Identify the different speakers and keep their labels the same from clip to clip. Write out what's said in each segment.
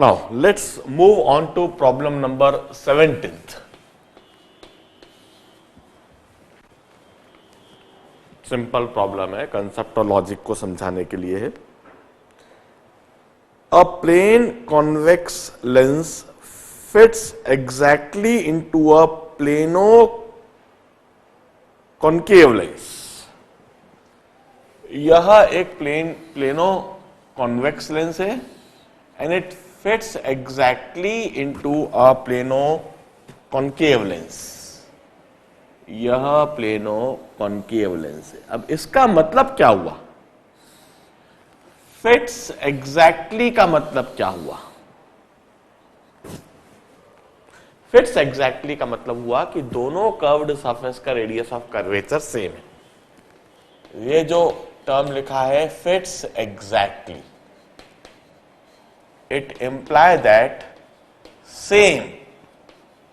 Speaker 1: Now, let's move on to problem number 17th. Simple problem है, concept और logic को समझाने के लिए है. A plane convex lens fits exactly into a plano concave lens. यह एक प्लेनो कॉन्वेक्स लेंस है and it fits exactly into a plano concave lens. यह प्लेनो कॉन्केव लेंस है. अब इसका मतलब क्या हुआ? फिट्स एग्जैक्टली का मतलब क्या हुआ? फिट्स एग्जैक्टली का मतलब हुआ कि दोनों कर्व्ड सरफेस का रेडियस ऑफ कर्वेचर सेम है. ये जो टर्म लिखा है fits exactly, it implies that same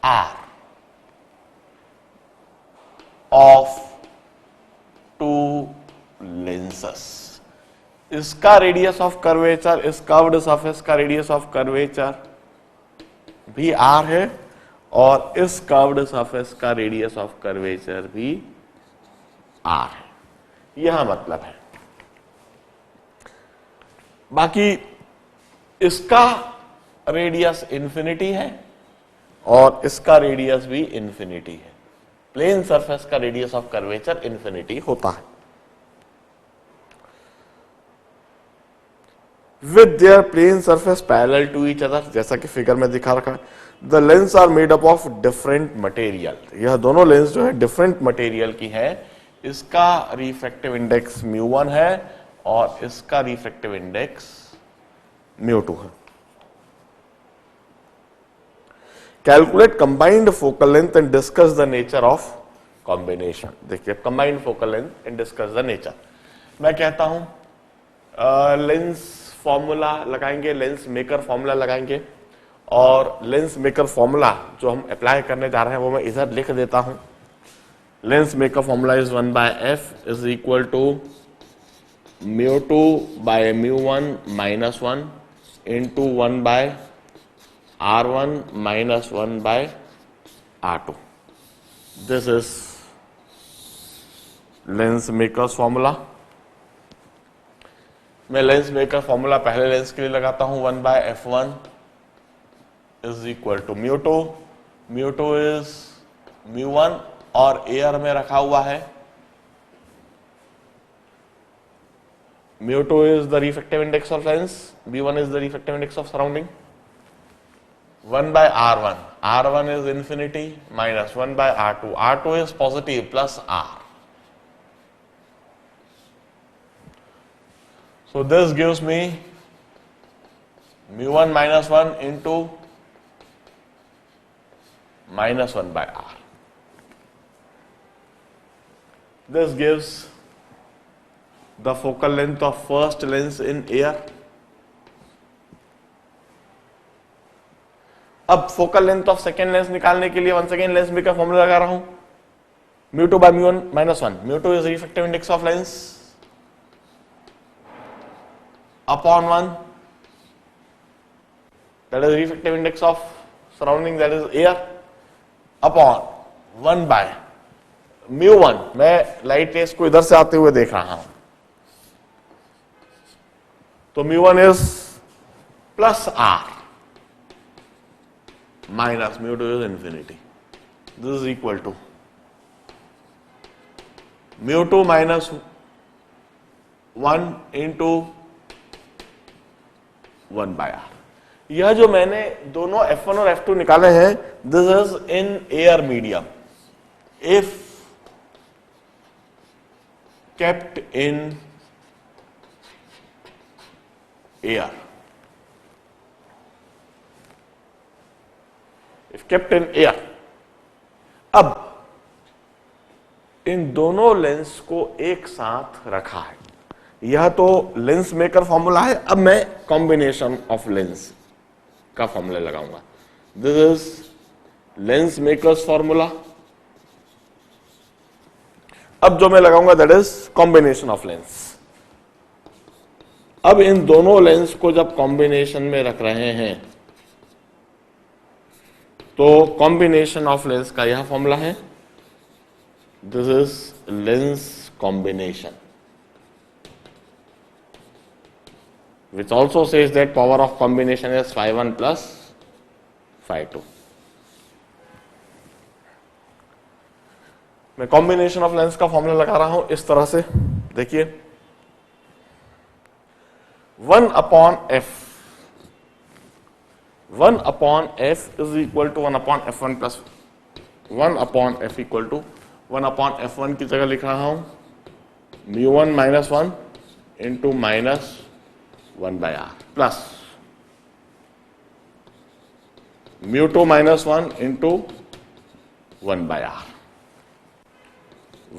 Speaker 1: R of two lenses. इसका रेडियस ऑफ कर्वेचर, इस कर्व्ड सरफेस का रेडियस ऑफ कर्वेचर भी R है और इस कर्व्ड सरफेस का रेडियस ऑफ कर्वेचर भी R है. यह मतलब है. बाकी इसका रेडियस इंफिनिटी है और इसका रेडियस भी इंफिनिटी है. प्लेन सरफेस का रेडियस ऑफ कर्वेचर इंफिनिटी होता है. With their plane surface parallel to each other, जैसा कि फिगर में दिखा रखा है. The lens are made up of different material. यह दोनों लेंस जो है डिफरेंट मटेरियल की है. इसका रिफ्रैक्टिव इंडेक्स μ1 है और इसका रिफ्रैक्टिव इंडेक्स μ2 है. Calculate combined focal length and discuss the nature of combination. देखिए, combined focal length and discuss the nature. मैं कहता हूं लेंस फॉर्मूला लगाएंगे, लेंस मेकर फॉर्मूला लगाएंगे और लेंस मेकर फॉर्मूला जो हम अप्लाई करने जा रहे हैं वो मैं इधर लिख देता हूं. Lens maker formula is 1/f is equal to μ2 by μ1 minus 1 into 1 by R1 minus 1 by R2. This is lens makers formula. मैं लेंस मेकर फॉर्मूला पहले लेंस के लिए लगाता हूं. 1/f1 is equal to μ2. μ2 is μ1 और एयर में रखा हुआ है. μ2 is the refractive index of lens, b1 is the refractive index of surrounding. 1 by R1. R1 is infinity minus 1 by R2. R2 is positive plus R. So this gives me μ1 minus 1 into minus 1 by R. This gives the focal length of first lens in air. अब focal length of second lens निकालने के लिए one second lens maker formula लगा रहा हूं. μ2 by μ1 minus 1. μ2 is refractive index of lens upon 1, that is refractive index of surrounding, that is air, upon 1 by μ1. मैं light rays को इधर से आते हुए देख रहा हूं तो μ1 is plus R minus μ2 is infinity. This is equal to μ2 minus 1 into 1 by R. यह जो मैंने दोनों F1 और F2 निकाले हैं, this is in air medium. If kept in air, if kept in air. अब इन दोनों लेंस को एक साथ रखा है. यह तो लेंस मेकर फॉर्मूला है. अब मैं कॉम्बिनेशन ऑफ लेंस का फॉर्मूला लगाऊंगा. This is lens makers formula. अब जो मैं लगाऊंगा that is combination of lens. अब इन दोनों लेंस को जब कॉम्बिनेशन में रख रहे हैं तो कॉम्बिनेशन ऑफ लेंस का यह फॉर्मूला है, this is lens combination, which also says that power of combination is phi 1 plus phi 2. मैं कॉम्बिनेशन ऑफ लेंस का फॉर्मूला लगा रहा हूं इस तरह से, देखिए 1 upon F, 1 upon F is equal to 1 upon F one plus 1 upon F equal to 1 upon F one की जगह लिख रहा हूं mu one minus 1 into minus 1 by r plus mu two minus 1 into 1 by r,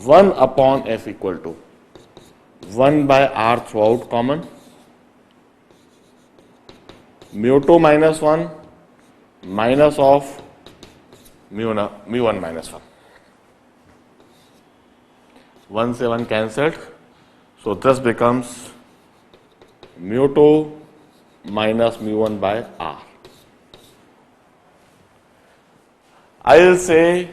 Speaker 1: 1 upon F equal to 1 by r through out common, mu two minus 1 minus of mu 1 minus 1, 1 से 1 cancelled, so this becomes mu two minus mu 1 by r. I'll say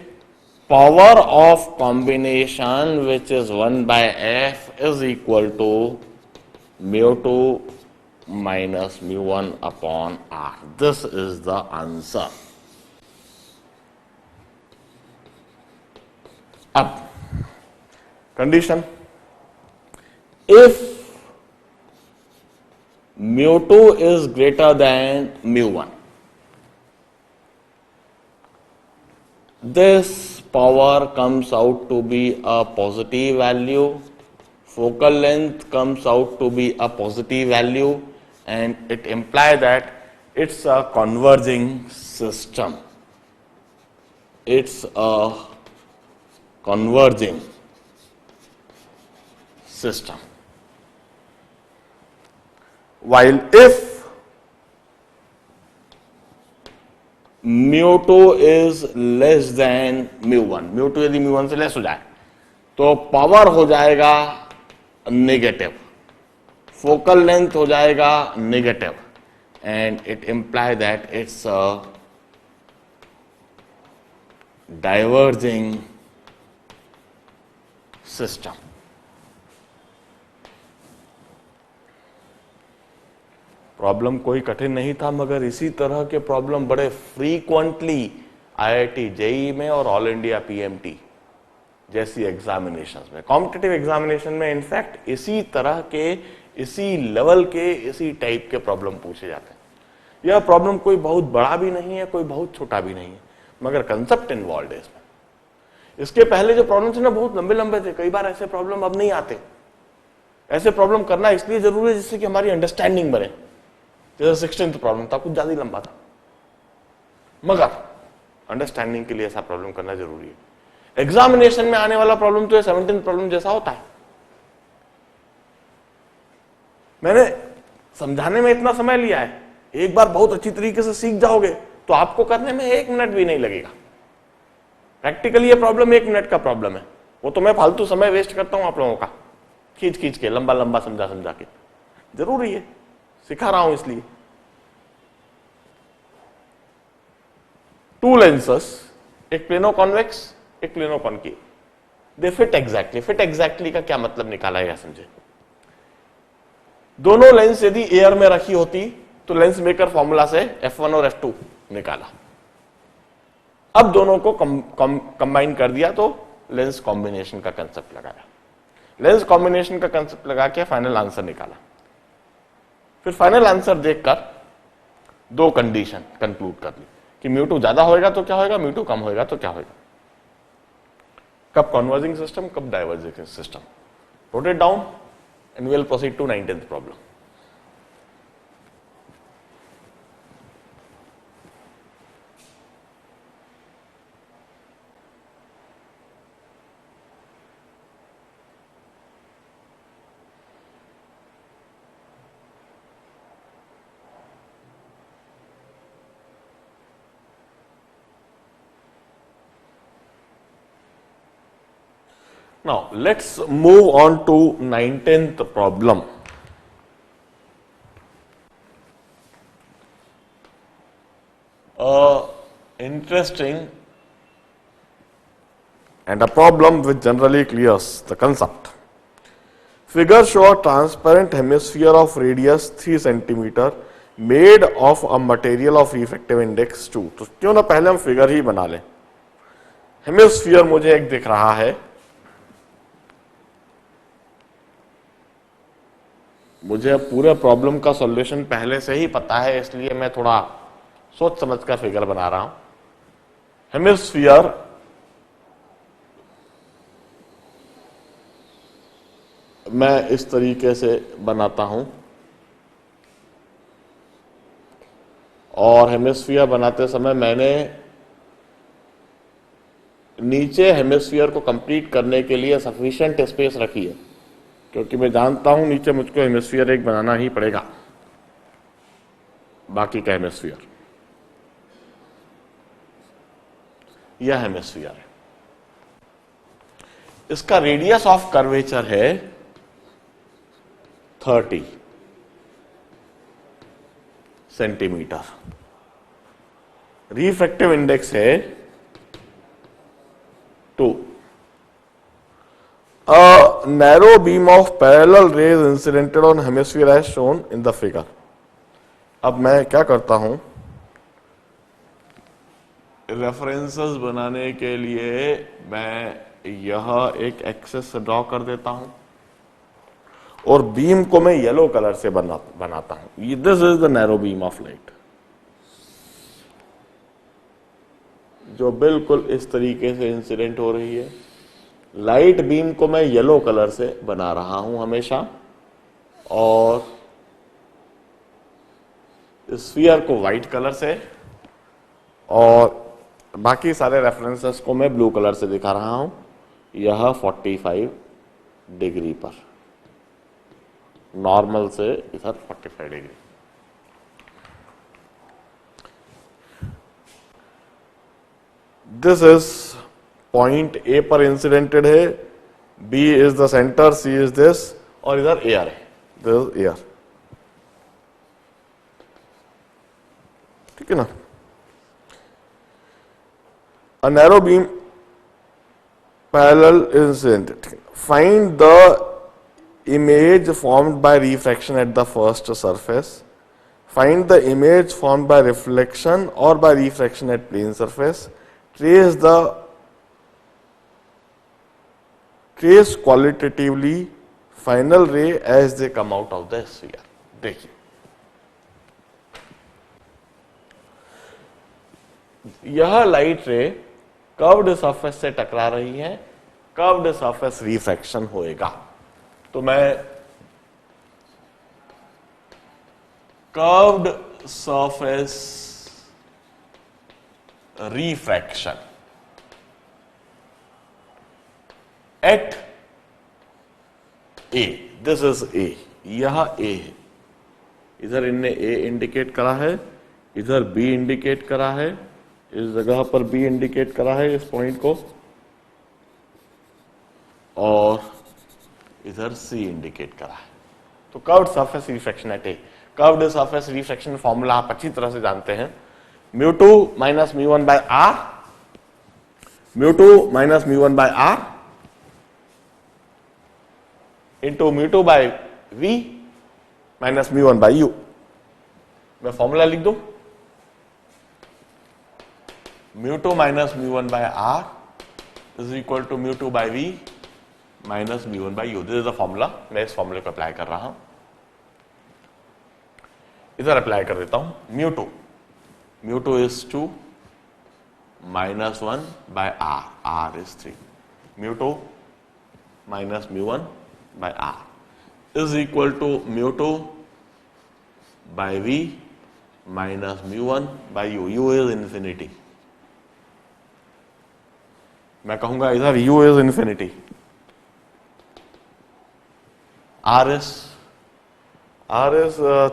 Speaker 1: power of combination which is 1 by f is equal to mu 2 minus mu 1 upon r. This is the answer. अब condition, if mu 2 is greater than mu 1, this power comes out to be a positive value, focal length comes out to be a positive value, and it implies that it's a converging system. It's a converging system. While if mu 2 is less than mu 1, mu 2 यदि mu 1 से less हो जाए तो power हो जाएगा negative, focal length हो जाएगा negative, and it imply that it's a diverging system. Problem कोई कठिन नहीं था, मगर इसी तरह के प्रॉब्लम बड़े फ्रीक्वेंटली आईआईटी जेईई में और ऑल इंडिया पीएमटी जैसी एग्जामिनेशंस में, कॉम्पिटिटिव एग्जामिनेशन में इनफैक्ट इसी तरह के, इसी लेवल के, इसी टाइप के प्रॉब्लम पूछे जाते हैं. यह प्रॉब्लम कोई बहुत बड़ा भी नहीं है, कोई बहुत छोटा भी नहीं है, मगर कंसेप्ट इन्वॉल्व है इसमें. इसके पहले जो प्रॉब्लम थे ना बहुत लंबे लंबे थे, कई बार ऐसे प्रॉब्लम अब नहीं आते. ऐसे प्रॉब्लम करना इसलिए जरूरी है जिससे कि हमारी अंडरस्टैंडिंग बने. जैसे 16th प्रॉब्लम था, कुछ ज्यादा ही लंबा था, मगर अंडरस्टैंडिंग के लिए ऐसा प्रॉब्लम करना जरूरी है. एग्जामिनेशन में आने वाला प्रॉब्लम तो ये 17th प्रॉब्लम जैसा होता है. मैंने समझाने में इतना समय लिया है, एक बार बहुत अच्छी तरीके से सीख जाओगे तो आपको करने में 1 मिनट भी नहीं लगेगा. प्रैक्टिकली ये प्रॉब्लम 1 मिनट का प्रॉब्लम है, वो तो मैं फालतू समय वेस्ट करता हूं आप लोगों का, खींच खींच के, लंबा लंबा समझा समझा के. जरूरी है, सिखा रहा हूं इसलिए. 2 लेंसेस, एक प्लेनो कॉन्वेक्स, एक प्लेनो कॉनकेव, दे फिट एग्जैक्टली. फिट एग्जैक्टली का क्या मतलब निकाला है समझे. दोनों लेंस यदि एयर में रखी होती तो लेंस मेकर फॉर्मूला से F1 और F2 निकाला. अब दोनों को कंबाइन कर दिया तो लेंस कॉम्बिनेशन का कंसेप्ट लगाया. लेंस कॉम्बिनेशन का कंसेप्ट लगा के फाइनल आंसर निकाला. फिर फाइनल आंसर देखकर 2 कंडीशन कंक्लूड कर ली कि म्यू 2 ज्यादा होएगा तो क्या होएगा, म्यू 2 कम होएगा तो क्या होएगा. कब कन्वर्जिंग सिस्टम, कब diverging system. Note it down and we'll proceed to 19th problem. Now, let's move on to 19th problem. interesting and a problem which generally clears the concept. Figure show a transparent hemisphere of radius 3 centimeter made of a material of refractive index 2. तो क्यों ना पहले हम figure ही बना लें. Hemisphere मुझे एक दिख रहा है, मुझे पूरे प्रॉब्लम का सॉल्यूशन पहले से ही पता है, इसलिए मैं थोड़ा सोच समझ कर फिगर बना रहा हूं. हेमिस्फीयर मैं इस तरीके से बनाता हूं, और हेमिस्फीयर बनाते समय मैंने नीचे हेमिस्फीयर को कंप्लीट करने के लिए सफिशिएंट स्पेस रखी है, क्योंकि मैं जानता हूं नीचे मुझको हेमिस्फीयर एक बनाना ही पड़ेगा, बाकी का हेमिस्फीयर. यह हेमिस्फीयर है, इसका रेडियस ऑफ कर्वेचर है 30 सेंटीमीटर, रिफ्रैक्टिव इंडेक्स है 2. A narrow beam of parallel rays incidented on hemisphere as shown in the figure. अब मैं क्या करता हूं, रेफरेंसेस बनाने के लिए मैं यह एक एक्सेस ड्रॉ कर देता हूं और बीम को मैं येलो कलर से बनाता हूं. This is the narrow beam of light, जो बिल्कुल इस तरीके से इंसिडेंट हो रही है. लाइट बीम को मैं येलो कलर से बना रहा हूं हमेशा, और स्फीयर को व्हाइट कलर से, और बाकी सारे रेफरेंसेस को मैं ब्लू कलर से दिखा रहा हूं. यह 45 डिग्री पर, नॉर्मल से इधर 45 degree. This is point A पर इंसिडेंटेड है, B is the centre, C is this, और इधर एयर है, दिस इज एयर. ठीक है ना. A narrow beam parallel incident. Find the image formed by refraction at the first surface. Find the image formed by reflection or by refraction at plane surface. Trace qualitatively final ray as they come out of the sphere. देखिए, यह light रे curved surface से टकरा रही है, curved surface refraction होएगा. तो मैं curved surface refraction at A, this is a, यह ए है. इधर इनने ए इंडिकेट करा है, इधर बी इंडिकेट करा है, इस जगह पर बी इंडिकेट करा है इस पॉइंट को, और इधर सी इंडिकेट करा है. तो curved surface refraction at A. Curved surface refraction formula आप अच्छी तरह से जानते हैं. μ2 minus μ1 by R, μ2 minus μ1 by R into μ2 by v minus μ1 by u. मैं फॉर्मूला लिख दूं, μ2 minus μ1 by are is equal to μ2 by v minus μ1 by u. This is the formula. मैं इस फॉर्मूले को अप्लाई कर रहा हूं, इधर अप्लाई कर देता हूं. μ2 is 2 minus 1 by r is 3. μ2 minus μ1 by r is equal to μ2 by v minus μ1 by u. u is infinity. मैं कहूंगा इधर u is infinity. r is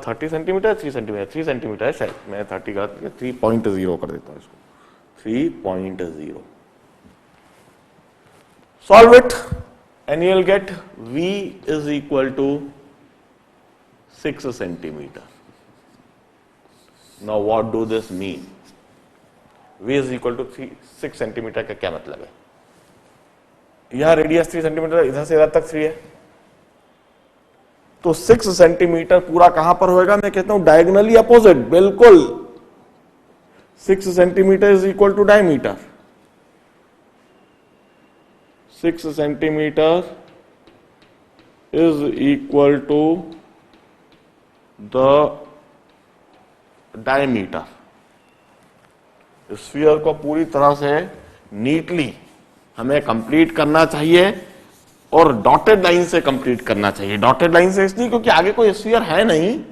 Speaker 1: 30 centimetre, 3 centimetre, 3 centimetre है शायद, मैं 30 का 3.0 कर देता हूं इसको, 3.0. Solve it and you will get v is equal to 6 centimeter. Now what do this mean? v is equal to 6 centimetre का क्या मतलब है? यहां रेडियस 3 सेंटीमीटर, इधर से इधर तक 3 है, तो 6 सेंटीमीटर पूरा कहां पर होएगा? मैं कहता हूं डायगोनली अपोजिट, बिल्कुल 6 centimetre is equal to diameter. 6 centimetre is equal to the diameter. Sphere को पूरी तरह से नीटली हमें कंप्लीट करना चाहिए और डॉटेड लाइन से कंप्लीट करना चाहिए। डॉटेड लाइन से इसलिए क्योंकि आगे कोई स्फीयर है नहीं,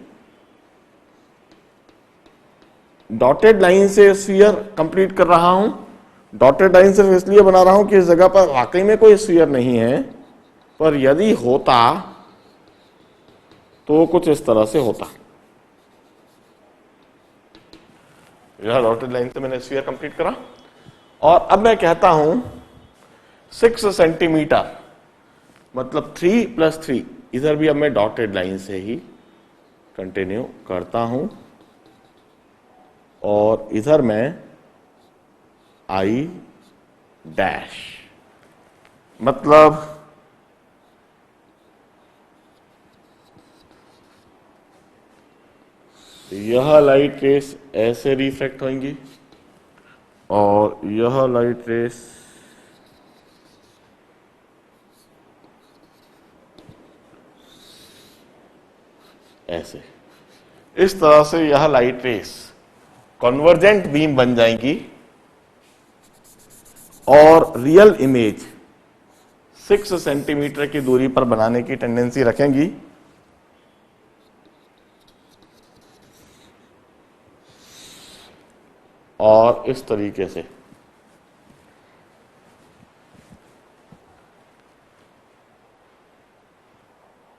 Speaker 1: डॉटेड लाइन से स्फीयर कंप्लीट कर रहा हूं। डॉटेड लाइन सिर्फ इसलिए बना रहा हूं कि इस जगह पर वाकई में कोई स्फीयर नहीं है, पर यदि होता तो कुछ इस तरह से होता। यह डॉटेड लाइन से मैंने स्फीयर कंप्लीट करा और अब मैं कहता हूं 6 सेंटीमीटर मतलब 3 + 3, इधर भी अब मैं डॉटेड लाइन से ही कंटिन्यू करता हूं और इधर मैं I डैश, मतलब यह लाइट रेस ऐसे रिफ्लेक्ट होंगी और यह लाइट रेस ऐसे। इस तरह से यह लाइट रेस कन्वर्जेंट बीम बन जाएंगी और रियल इमेज 6 सेंटीमीटर की दूरी पर बनाने की टेंडेंसी रखेंगी। और इस तरीके से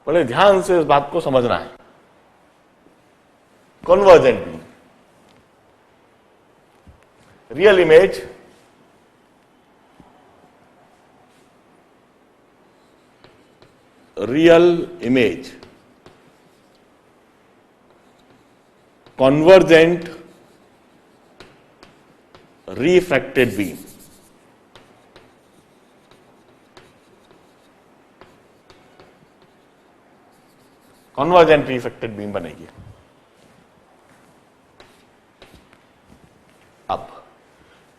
Speaker 1: बड़े ध्यान से इस बात को समझना है। Convergent beam, real image convergent refracted beam। Convergent reflected beam बनेगी। अब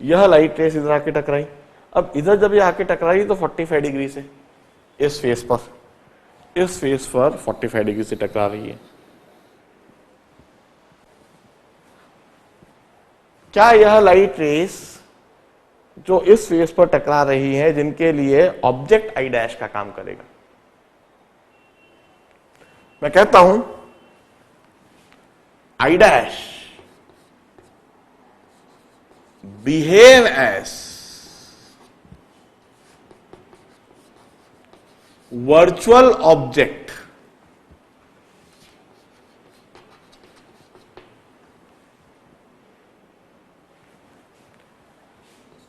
Speaker 1: यह लाइट रेस इधर आके टकराई, अब इधर जब ये आके टकराई तो 45 डिग्री से इस फेस पर 45 डिग्री से टकरा रही है। क्या यह लाइट रेस जो इस फेस पर टकरा रही है, जिनके लिए ऑब्जेक्ट I डैश का काम करेगा? मैं कहता हूं I dash behave as virtual object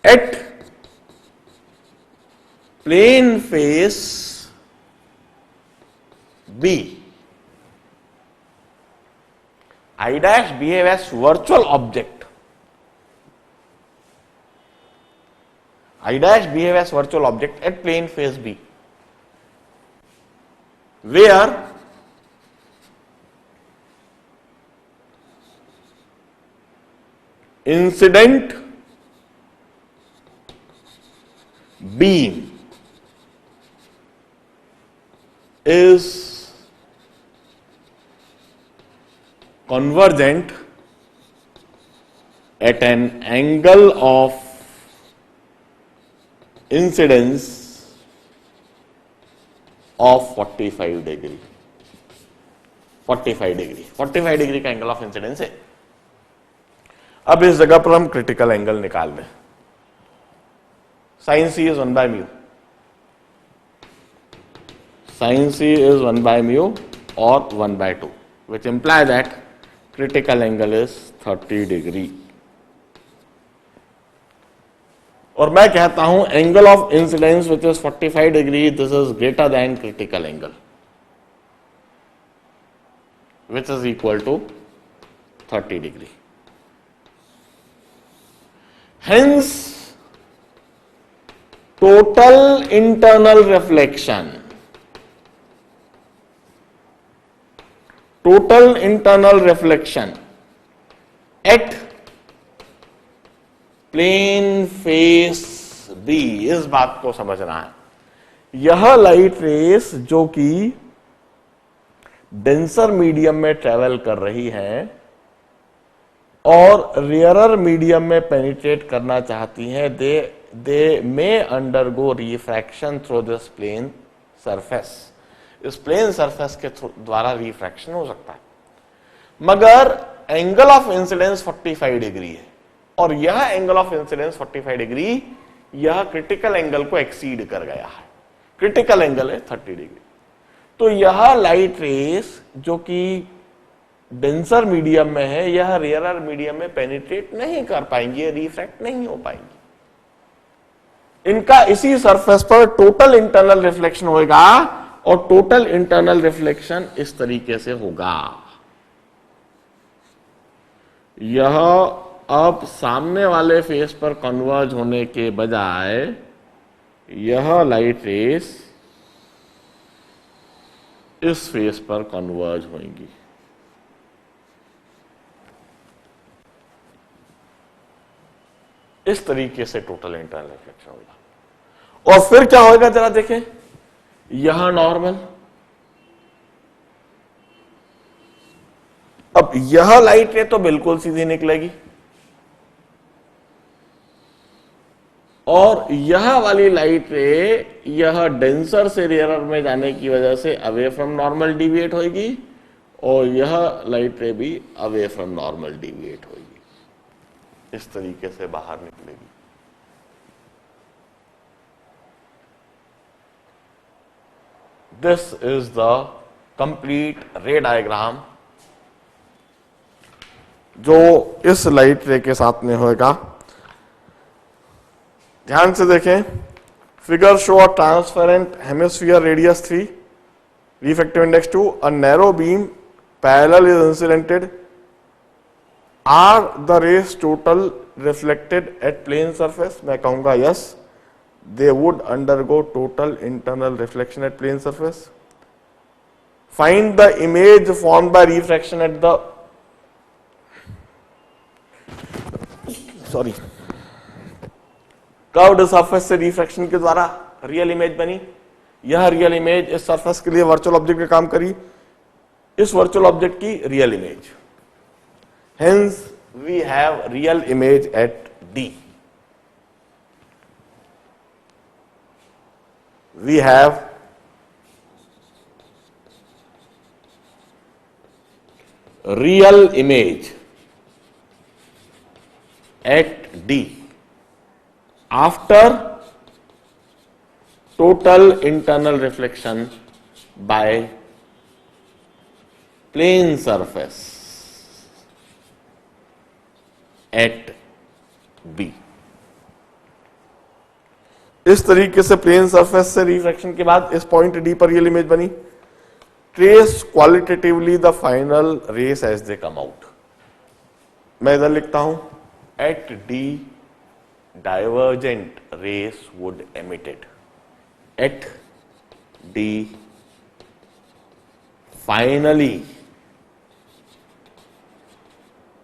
Speaker 1: at plane face B. I dash behave as virtual object. I dash behave as virtual object at plane face B, where incident beam is convergent at an angle of incidence of 45 degree. 45 degree का angle of incidence है। अब इस जगह पर हम critical angle निकाल लें। sin c is 1/μ, sin c is 1/μ or 1/2, which imply that critical angle is 30 degree. और मैं कहता हूं angle of incidence which is 45 degree, this is greater than critical angle which is equal to 30 degree. Hence, total internal reflection at plane face B, इस बात को समझना है। यह लाइट रेस जो कि डेंसर मीडियम में ट्रेवल कर रही है और रेयरर मीडियम में पेनिट्रेट करना चाहती हैं, they may undergo refraction through this plane surface. इस प्लेन सरफेस के द्वारा रिफ्रैक्शन हो सकता है, मगर एंगल ऑफ इंसिडेंस 45 डिग्री है और यह एंगल ऑफ इंसिडेंस 45 डिग्री यह क्रिटिकल एंगल को एक्सीड कर गया है। क्रिटिकल एंगल है 30 डिग्री। तो यह लाइट रेस जो कि डेंसर मीडियम में है, यह रेयरर मीडियम में पेनिट्रेट नहीं कर पाएंगी, रिफ्रैक्ट नहीं हो पाएंगी। इनका इसी सरफेस पर टोटल इंटरनल रिफ्लेक्शन होगा और टोटल इंटरनल रिफ्लेक्शन इस तरीके से होगा। यह अब सामने वाले फेस पर कन्वर्ज होने के बजाय यह लाइट रेस इस फेस पर कन्वर्ज होंगी। इस तरीके से टोटल इंटरनल रिफ्लेक्शन होगा। और फिर क्या होगा जरा देखें, यह नॉर्मल, अब यह लाइट रे तो बिल्कुल सीधी निकलेगी और यह वाली लाइट रे यह डेंसर से रेयरर में जाने की वजह से अवे फ्रॉम नॉर्मल डिविएट होगी और यह लाइट रे भी अवे फ्रॉम नॉर्मल डिविएट होगी, इस तरीके से बाहर निकलेगी। दिस इज द कंप्लीट रे डायग्राम जो इस लाइट रे के साथ में होगा। ध्यान से देखें, figure show a transparent hemisphere radius 3, refractive index 2, a narrow beam parallel is incidented. Are the rays total reflected at plane surface? मैं कहूंगा yes, they would undergo total internal reflection at plane surface. Find the image formed by refraction at the curved surface से refraction के द्वारा real image बनी। यह real image इस surface के लिए वर्चुअल ऑब्जेक्ट का काम करी, इस वर्चुअल ऑब्जेक्ट की real image. Hence we have real image at D. We have real image at D after total internal reflection by plane surface at B। इस तरीके से प्लेन सरफेस से रिफ्रैक्शन के बाद इस पॉइंट डी पर real image बनी। Trace qualitatively the final rays as they come out. मैं इधर लिखता हूं, at D divergent rays would emitted, at D finally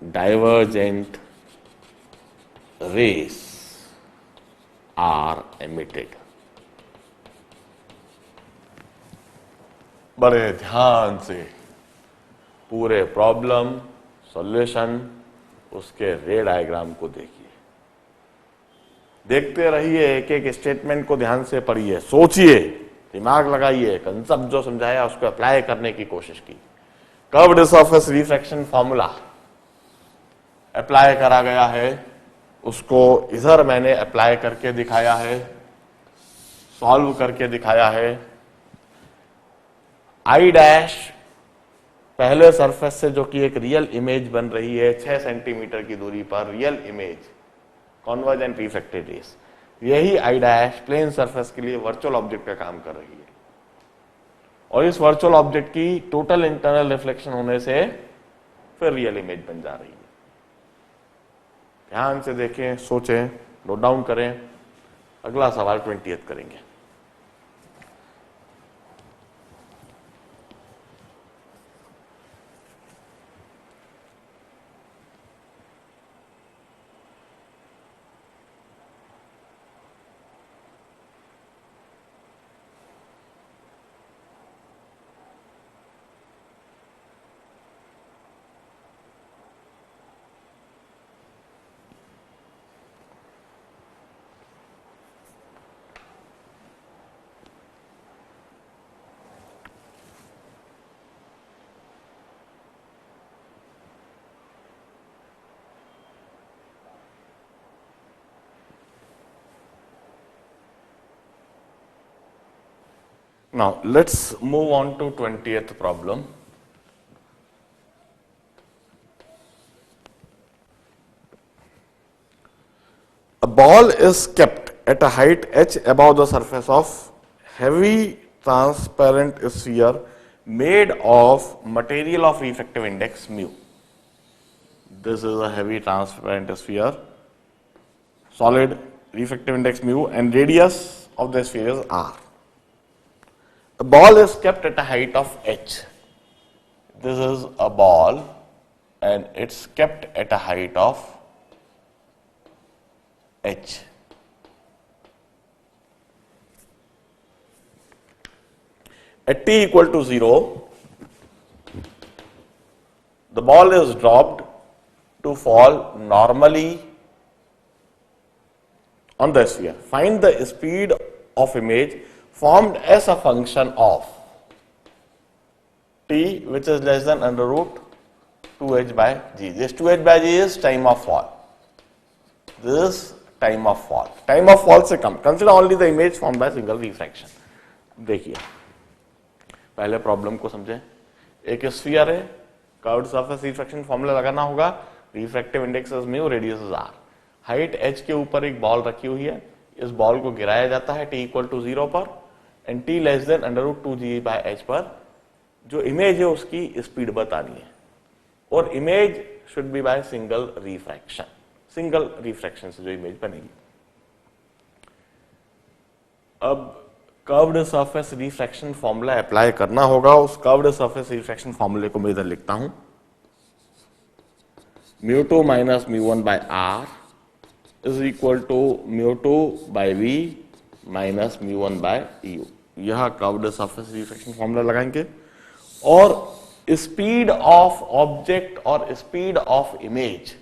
Speaker 1: divergent rays are emitted। बड़े ध्यान से पूरे प्रॉब्लम सॉल्यूशन उसके रे डायग्राम को देखिए, देखते रहिए, एक एक स्टेटमेंट को ध्यान से पढ़िए, सोचिए, दिमाग लगाइए, कंसेप्ट जो समझाया उसको अप्लाई करने की कोशिश की। Curved surface refraction formula apply करा गया है, उसको इधर मैंने अप्लाई करके दिखाया है, सॉल्व करके दिखाया है। आई डैश पहले सरफेस से जो कि एक रियल इमेज बन रही है 6 सेंटीमीटर की दूरी पर, real image convergent reflected rays, यही आई डैश प्लेन सरफेस के लिए वर्चुअल ऑब्जेक्ट का काम कर रही है और इस वर्चुअल ऑब्जेक्ट की टोटल इंटरनल रिफ्लेक्शन होने से फिर रियल इमेज बन जा रही है। ध्यान से देखें, सोचें, नोट डाउन करें। अगला सवाल 20th करेंगे। Now let's move on to 20th problem. A ball is kept at a height h above the surface of heavy transparent sphere made of material of refractive index mu. This is a heavy transparent sphere, solid, refractive index mu, and radius of the sphere is r. A ball is kept at a height of h. This is a ball and it's kept at a height of h. At t equal to 0, the ball is dropped to fall normally on the sphere. Find the speed of image formed as a function of t, which is less than under root 2h by g. This 2h by g is time of fall. This is time of fall. Time of fall से कम. Consider only the image formed by single refraction. देखिए, पहले problem को समझें. एक sphere है, curved surface refraction formula लगाना होगा. Refractive index is mu, radius is R. Height h के ऊपर एक बॉल रखी हुई है. इस बॉल को गिराया जाता है t इक्वल टू 0 पर and t less than under root 2g by h पर. जो इमेज है उसकी स्पीड बतानी है और image should be by single refraction. Single refraction से जो इमेज बनेगी. अब curved surface refraction formula apply करना होगा. उस कर्व्ड सरफेस रिफ्रैक्शन फॉर्मूले को मैं इधर लिखता हूं. μ2 minus μ1 by r is equal to μ2 by v minus μ1 by u. यह कर्व्ड सरफेस रिफ्रैक्शन फॉर्मूला लगाएंगे और स्पीड ऑफ ऑब्जेक्ट और स्पीड ऑफ इमेज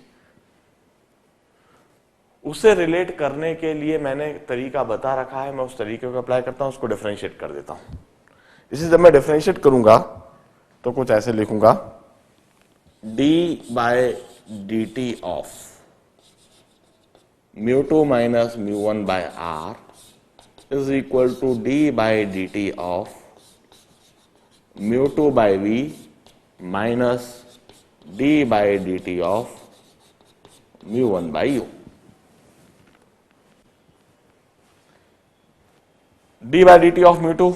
Speaker 1: उसे रिलेट करने के लिए मैंने तरीका बता रखा है. मैं उस तरीके को अप्लाई करता हूं, उसको डिफरेंशिएट कर देता हूं. इसे जब मैं डिफरेंशिएट करूंगा तो कुछ ऐसे लिखूंगा. d by d t of μ2 minus μ1 by r is equal to d by d t of μ2 by v minus d by d t of μ1 by u. d by d t of μ2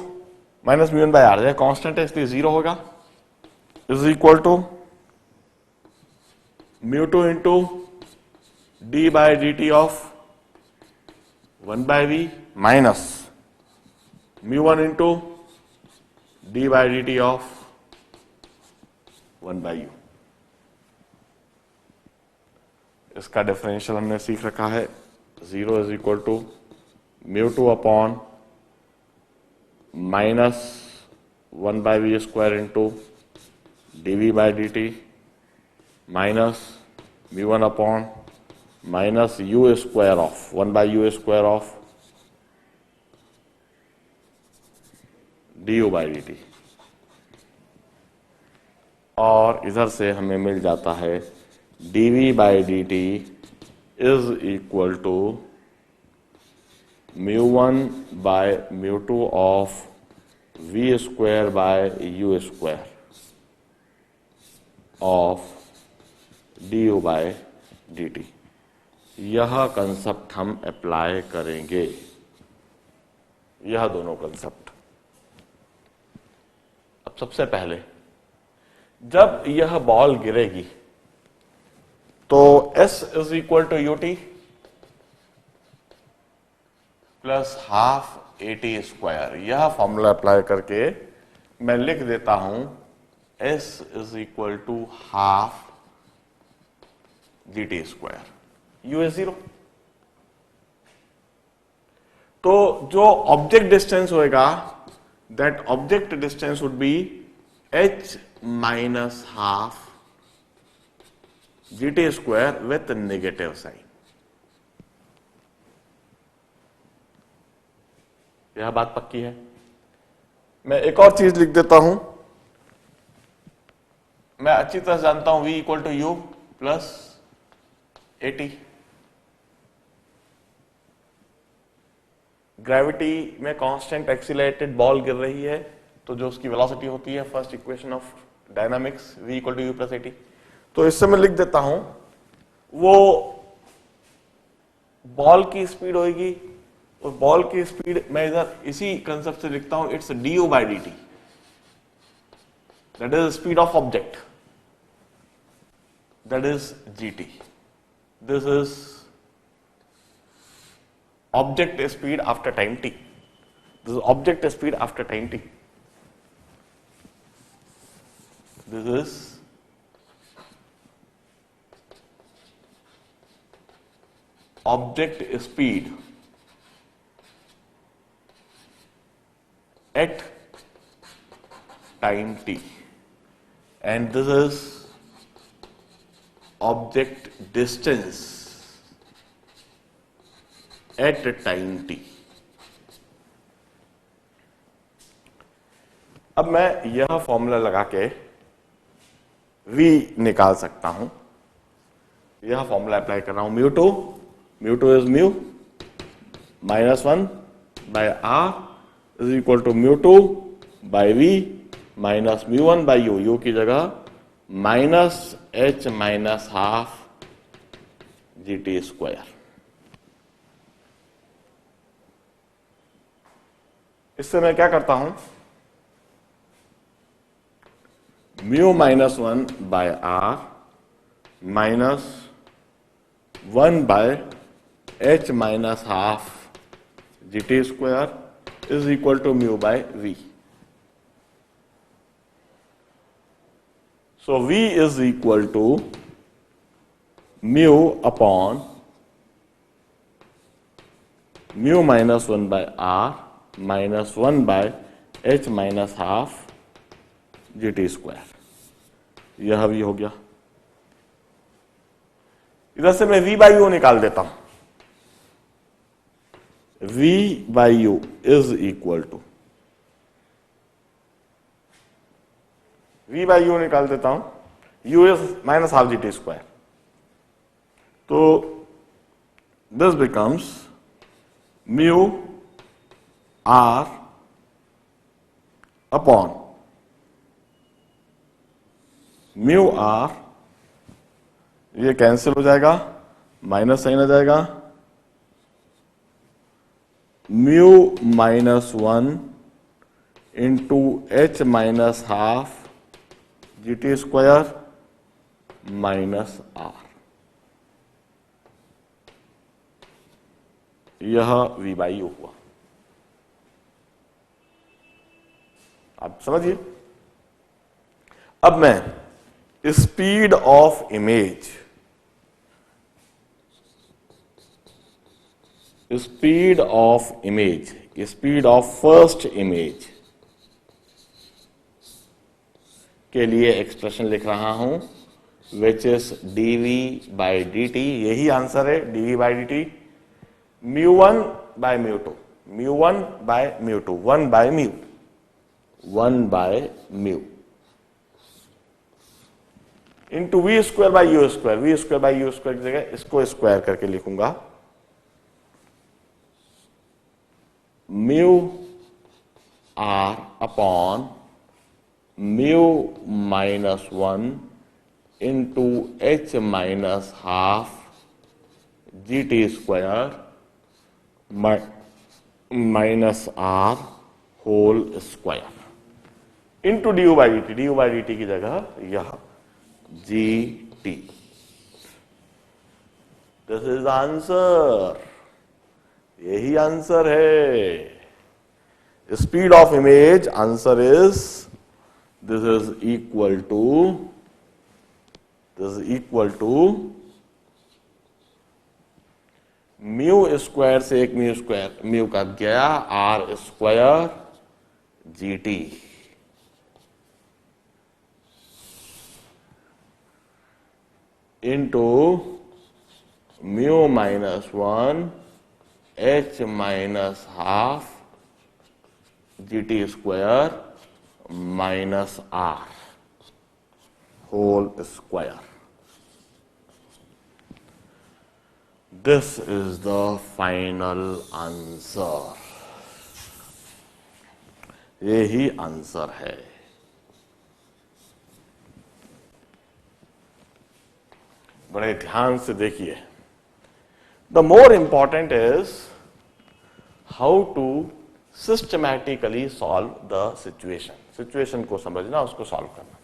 Speaker 1: minus μ1 by r, constant है इसलिए 0 होगा. Is equal to μ2 into d by d t of 1 by v minus μ1 into d by d t of 1 by u. इसका differential हमने सीख रखा है. 0 is equal to μ2 upon minus 1 by v square into d by d t minus μ1 upon minus u square of 1 by u square of du by d t. और इधर से हमें मिल जाता है dv by d t is equal to μ1 by μ2 of v square by u square of du by d t. यह concept हम apply करेंगे. यह दोनों कंसेप्ट. अब सबसे पहले जब यह बॉल गिरेगी तो S is equal to U T plus half A T square. यह फॉर्मूला अप्लाई करके मैं लिख देता हूं S is equal to half G T square, U is 0। तो जो ऑब्जेक्ट डिस्टेंस होएगा, that object distance would be h minus half G T square with negative sign. यह बात पक्की है। मैं एक और चीज लिख देता हूं। मैं अच्छी तरह जानता हूं v equal to U plus A T. Gravity में कांस्टेंट एक्सीलरेटेड बॉल गिर रही है, तो जो उसकी वेलोसिटी होती है, first equation of dynamics, v equal to U plus A T. तो इससे मैं लिख देता हूं, वो बॉल की स्पीड होगी, और बॉल की स्पीड मैं इधर इसी कंसेप्ट से लिखता हूं, it's du by d T, that is speed of object, that is ji t. This is object speed after time t. This is object speed after time t. This is object speed at time t, and this is object distance at time t। अब मैं यह formula लगा के v निकाल सकता हूं। यह formula apply कर रहा हूं, mu two is mu minus 1 by are is equal to mu two by we minus mu 1 by you, U की जगह minus h minus half G T square. इससे मैं क्या करता हूं, mu minus 1 by R minus 1 by h minus half G T square is equal to mu by V. So v is equal to mu upon mu minus 1 by R minus 1 by h minus half G T square. यह भी हो गया। इधर से मैं v by u निकाल देता हूं। v by u is equal to, v by u निकाल देता हूं, u is minus half G T square. तो this becomes mu r upon mu r, ये कैंसिल हो जाएगा, माइनस साइन आ जाएगा, mu minus 1 into h minus half G T square minus r. यह v बाई यू हुआ। आप समझिए। अब मैं speed of image, speed of first image के लिए एक्सप्रेशन लिख रहा हूं, which is dv by d t. यही आंसर है, dv by d t, mu 1 by mu 2, mu 1 by mu 2, 1 by mu, 1 by mu into v square by u square. V square by u square की जगह इसको square करके लिखूंगा, mu r upon mu minus 1 into h minus half G T square minus r whole square into d u by d T. D u by d t की जगह यह g t. This is answer, यही answer है। Speed of image answer is this is equal to mu square से एक mu square, mu का गया r square g t into mu minus 1 h minus half G T square minus r whole square. This is the final answer, यही answer है। बड़े ध्यान से देखिए। The more important is how to systematically solve the situation, situation को समझना, उसको solve करना।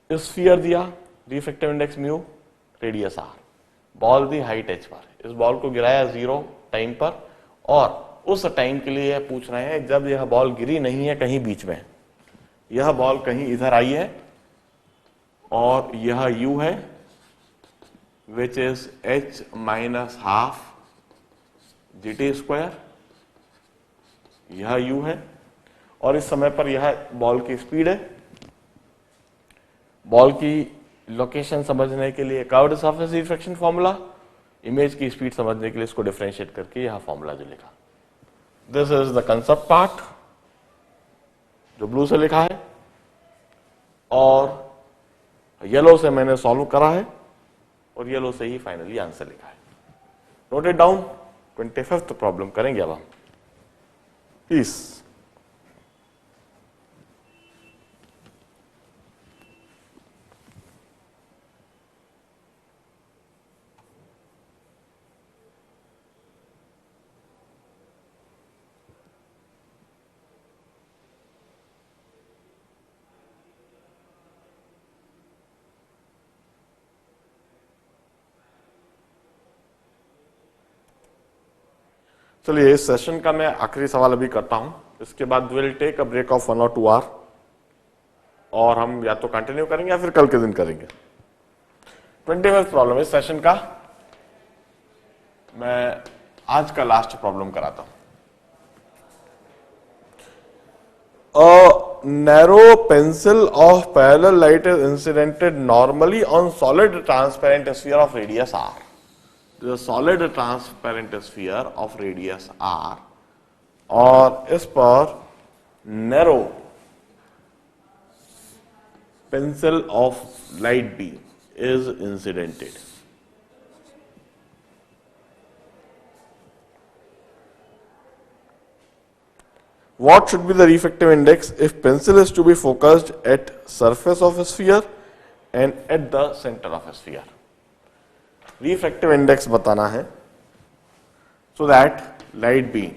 Speaker 1: स्फीयर दिया, refractive index mu, radius r, ball दी हाइट एच पर, इस बॉल को गिराया 0 टाइम पर, और उस टाइम के लिए पूछ रहे हैं जब यह बॉल गिरी नहीं है कहीं बीच में, यह बॉल कहीं इधर आई है और यह u है which is h minus half G T square, यह u है, और इस समय पर यह बॉल की स्पीड है। बॉल की लोकेशन समझने के लिए curved surface refraction formula, image की स्पीड समझने के लिए इसको डिफरेंशिएट करके यह फॉर्मूला जो लिखा। This is the concept part जो ब्लू से लिखा है, और येलो से मैंने सॉल्व करा है, और येलो से ही फाइनली आंसर लिखा है। Note it down. 25th problem करेंगे अब हम। प्लीज। चलिए, इस सेशन का मैं आखिरी सवाल अभी करता हूं, इसके बाद will take a break of 1 और 2 आवर, और हम या तो कंटिन्यू करेंगे या फिर कल के दिन करेंगे। 25th प्रॉब्लम इस सेशन का मैं आज का लास्ट प्रॉब्लम कराता हूं। A narrow pencil of parallel light is incidented normally on solid transparent sphere of radius r. The solid transparent sphere of radius r, और इस पर narrow pencil of light beam is incidented. What should be the refractive index if pencil is to be focused at surface of a sphere and at the center of a sphere? Refractive index बताना है, so that light beam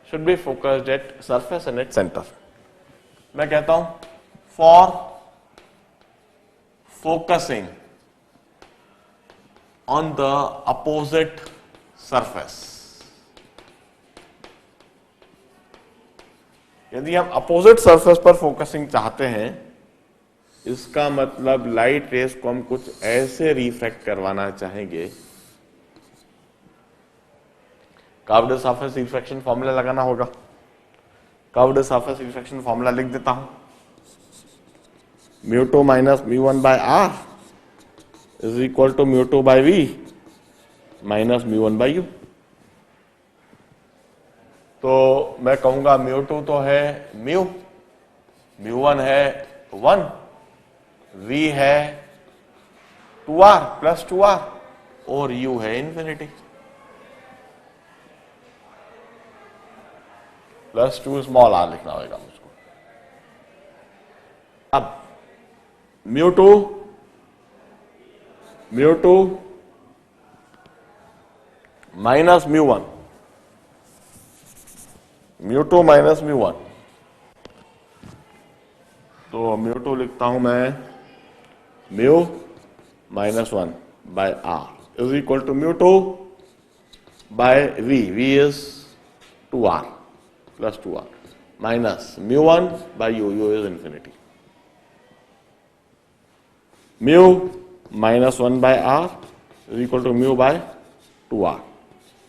Speaker 1: should be focused at surface and at center. मैं कहता हूं for focusing on the opposite surface. यदि हम opposite surface पर focusing चाहते हैं, इसका मतलब लाइट रेस को हम कुछ ऐसे रिफ्रैक्ट करवाना चाहेंगे। कर्व्ड सरफेस रिफ्रैक्शन फॉर्मूला लगाना होगा। कर्व्ड सरफेस रिफ्रैक्शन फॉर्मूला लिख देता हूं, μ2 minus μ1 by are is equal to μ2 by v minus μ1 by u। तो मैं कहूंगा μ2 तो है म्यू, μ1 है 1, v है 2r प्लस 2r, और u है इन्फिनिटी प्लस 2 स्मॉल r लिखना होगा मुझको। अब μ2 माइनस μ1, μ2 माइनस μ1, तो μ2 लिखता हूं मैं mu minus 1 by are is equal to mu 2 by v, v is 2r plus 2r minus mu 1 by you, u is infinity. Mu minus 1 by are is equal to mu by 2r.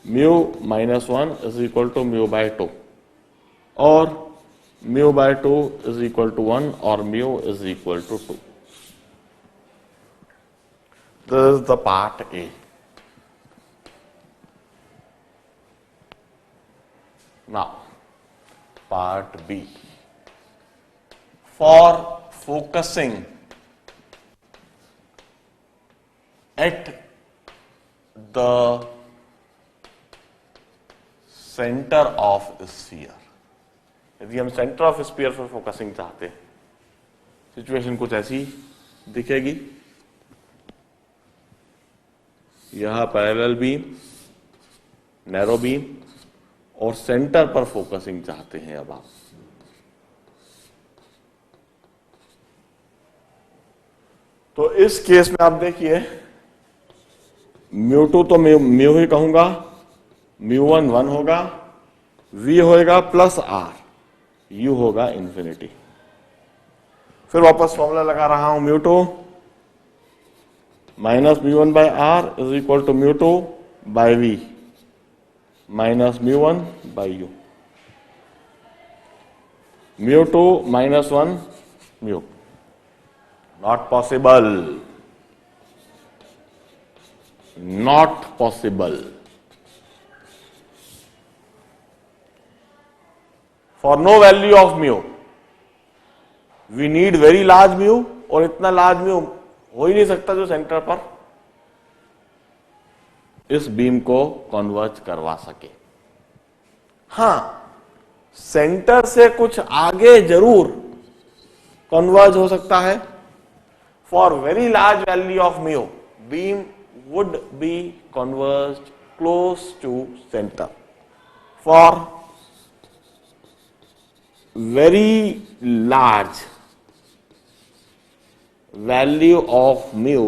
Speaker 1: Mu minus 1 is equal to mu by 2 और mu by 2 is equal to 1 और mu is equal to 2. This is the part A. Now, part B. For focusing at the center of sphere. यदि हम centre of sphere पर focusing चाहते हैं, situation कुछ ऐसी दिखेगी. यह पैरेलल बीम, नैरो बीम और सेंटर पर फोकसिंग चाहते हैं. अब आप तो इस केस में आप देखिए, म्यू 2 तो म्यू ही कहूंगा, म्यू 1 1 होगा, वी होएगा प्लस आर, यू होगा इंफिनिटी. फिर वापस फॉर्मूला लगा रहा हूं, mu 2 minus mu 1 by are is equal to mu 2 by we minus mu 1 by u. Mu 2 minus 1 mu, not possible, not possible. For no value of mu we need very large mu, और इतना large mu हो ही नहीं सकता जो centre पर इस beam को converge करवा सके. हां, सेंटर से कुछ आगे जरूर कन्वर्ज हो सकता है. For very large value of mu beam would be converged close to centre. For very large value of mu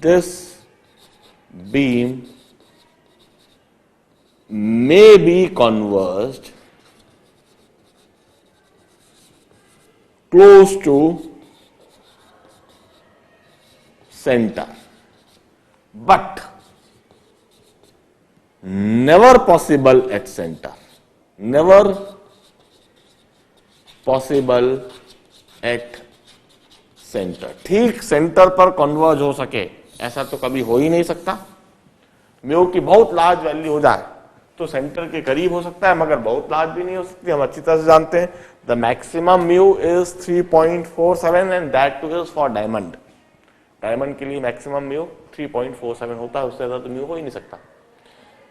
Speaker 1: this beam may be converged close to center, but never possible at center, never possible at center. ठीक centre पर converge हो सके ऐसा तो कभी हो ही नहीं सकता. म्यू की बहुत लार्ज वैल्यू हो जाए तो सेंटर के करीब हो सकता है, मगर बहुत लार्ज भी नहीं हो सकती. हम अच्छी तरह से जानते हैं the maximum mu is 3.47 and that two is for diamond. Diamond के लिए मैक्सिमम म्यू 3.47 होता है, उससे ज्यादा तो म्यू हो ही नहीं सकता.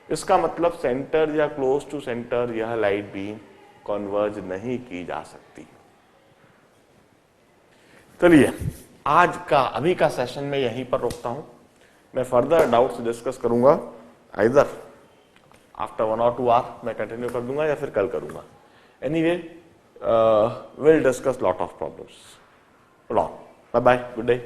Speaker 1: इसका मतलब सेंटर या क्लोज टू सेंटर यह लाइट बीम कन्वर्ज नहीं की जा सकती. चलिए आज का अभी का सेशन में यहीं पर रोकता हूं. मैं फर्दर डाउट्स डिस्कस करूंगा, आइदर आफ्टर 1 और 2 आवर मैं कंटिन्यू कर दूंगा या फिर कल करूंगा. Anyway will discuss lot of problems. Bye bye, good day.